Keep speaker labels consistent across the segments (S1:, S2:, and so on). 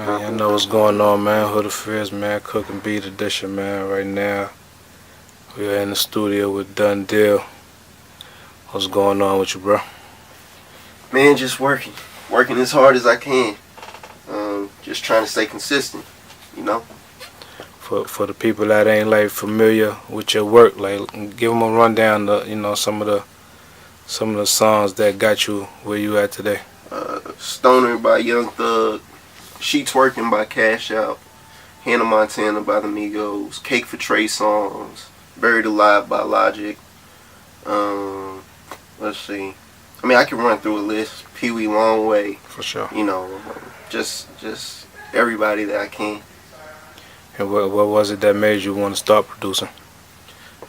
S1: Man, y'all know what's going on, man. Hood Affairs, man. Cooking Beat Edition, man. Right now, we are in the studio with Done Deal. What's going on with you, bro?
S2: Man, just working as hard as I can. Just trying to stay consistent, you know.
S1: For the people that ain't like familiar with your work, like give them a rundown of some of the songs that got you where you at today.
S2: Stoner by Young Thug, Sheets Working by Cash Out, Hannah Montana by the Migos, Cake for Trey Songs, Buried Alive by Logic. Let's see. I mean, I can run through a list. Pee Wee Longway.
S1: For sure.
S2: You know, just everybody that I can.
S1: And what was it that made you want to start producing?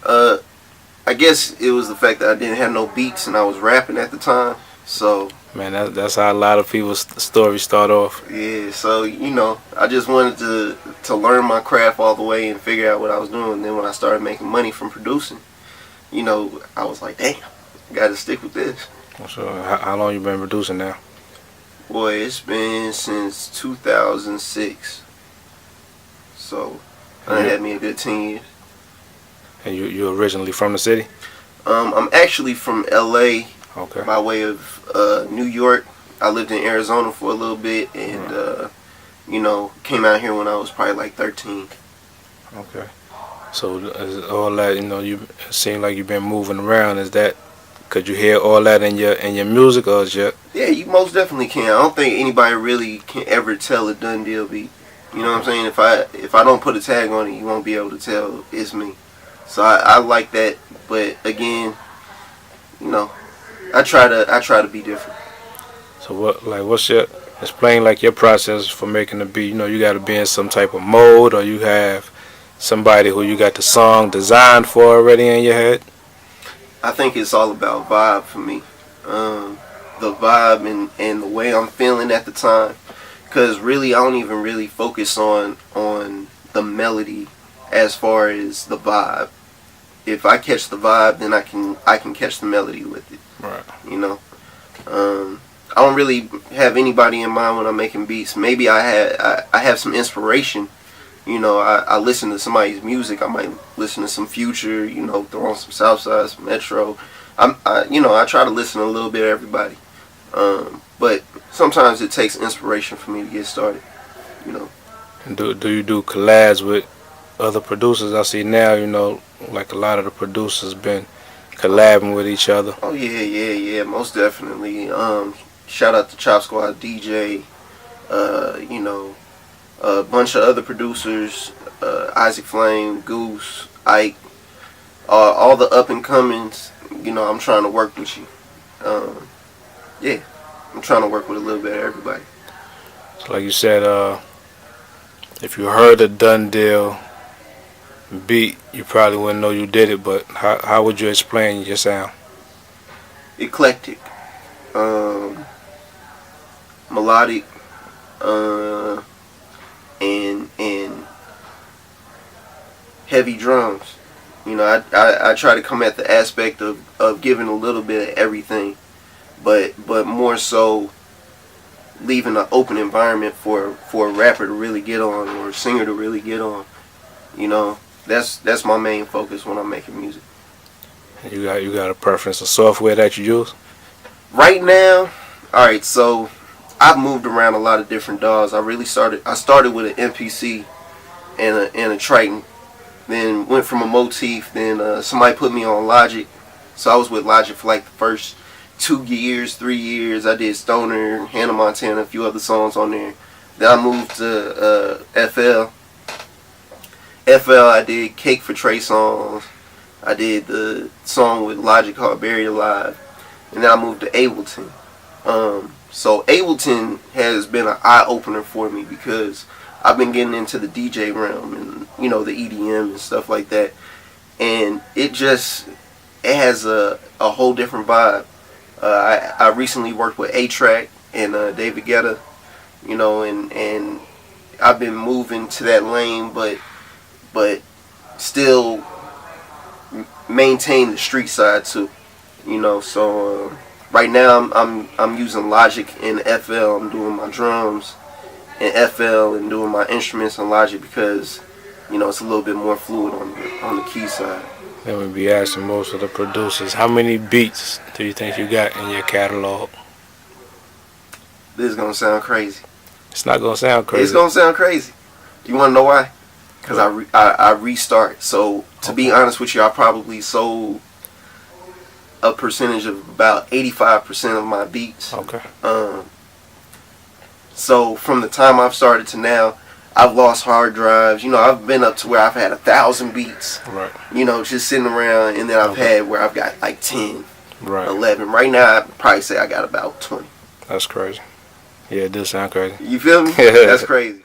S2: I guess it was the fact that I didn't have no beats and I was rapping at the time. So
S1: man, that's how a lot of people's stories start off.
S2: yeah, so I just wanted to learn my craft all the way and figure out what I was doing. And then when I started making money from producing, I was like, damn, got to stick with this.
S1: So how long you been producing now?
S2: Boy, it's been since 2006. So I had me a good 10 years.
S1: And you originally from the city?
S2: I'm actually from LA.
S1: Okay.
S2: By way of New York. I lived in Arizona for a little bit and came out here when I was probably like 13.
S1: Okay. So is all that, you seem like you've been moving around. Is that, could you hear all that in your music, or is your...
S2: Yeah, you most definitely can. I don't think anybody really can ever tell a Done Deal beat. You know what I'm saying? If I don't put a tag on it, you won't be able to tell it's me. So I like that, but again, I try to be different.
S1: So what's your, explain like your process for making a beat. You got to be in some type of mode, or you have somebody who you got the song designed for already in your head?
S2: I think it's all about vibe for me. The vibe and the way I'm feeling at the time. Because really, I don't even really focus on the melody as far as the vibe. If I catch the vibe, then I can catch the melody with it.
S1: Right.
S2: I don't really have anybody in mind when I'm making beats. Maybe I have some inspiration. I listen to somebody's music. I might listen to some Future. Throw on some Southside, some Metro. I try to listen to a little bit of everybody. But sometimes it takes inspiration for me to get started.
S1: And do you do collabs with other producers? I see now, like a lot of the producers been collabing with each other.
S2: Oh yeah, most definitely. shout out to Chop Squad DJ, you know, a bunch of other producers, Isaac Flame, Goose, Ike, all the up and comings. You know, I'm trying to work with you. Yeah, I'm trying to work with a little bit of everybody.
S1: So like you said, if you heard a Done Deal beat, you probably wouldn't know you did it. But how would you explain your sound?
S2: Eclectic, melodic, and heavy drums. You know, I try to come at the aspect of giving a little bit of everything, but more so leaving an open environment for a rapper to really get on, or a singer to really get on. You know, that's my main focus when I'm making music.
S1: You got a preference of software that you use?
S2: Right now, alright, so I've moved around a lot of different DAWs. I started with an MPC and a Triton, then went from a Motif, then somebody put me on Logic. So I was with Logic for like the first 2 years, 3 years. I did Stoner, Hannah Montana, a few other songs on there. Then I moved to FL. I did Cake for Trey songs. I did the song with Logic called Buried Alive. And then I moved to Ableton. So Ableton has been an eye-opener for me because I've been getting into the DJ realm and, you know, the EDM and stuff like that. And it has a whole different vibe. I recently worked with A-Track and David Guetta, you know, and I've been moving to that lane, but still maintain the street side too, you know. So right now I'm using Logic in FL. I'm doing my drums in FL and doing my instruments in Logic because, you know, it's a little bit more fluid on the key side.
S1: Then we be asking most of the producers, how many beats do you think you got in your catalog?
S2: This is gonna sound crazy.
S1: It's not gonna sound crazy.
S2: It's gonna sound crazy. You wanna know why? Because I restart. So to be honest with you, I probably sold a percentage of about 85% of my beats.
S1: Okay.
S2: So from the time I've started to now, I've lost hard drives. You know, I've been up to where I've had 1,000 beats.
S1: Right.
S2: You know, just sitting around, and then I've had where I've got like 10,
S1: right,
S2: 11. Right now, I'd probably say I got about 20.
S1: That's crazy. Yeah, it does sound crazy.
S2: You feel me? That's crazy.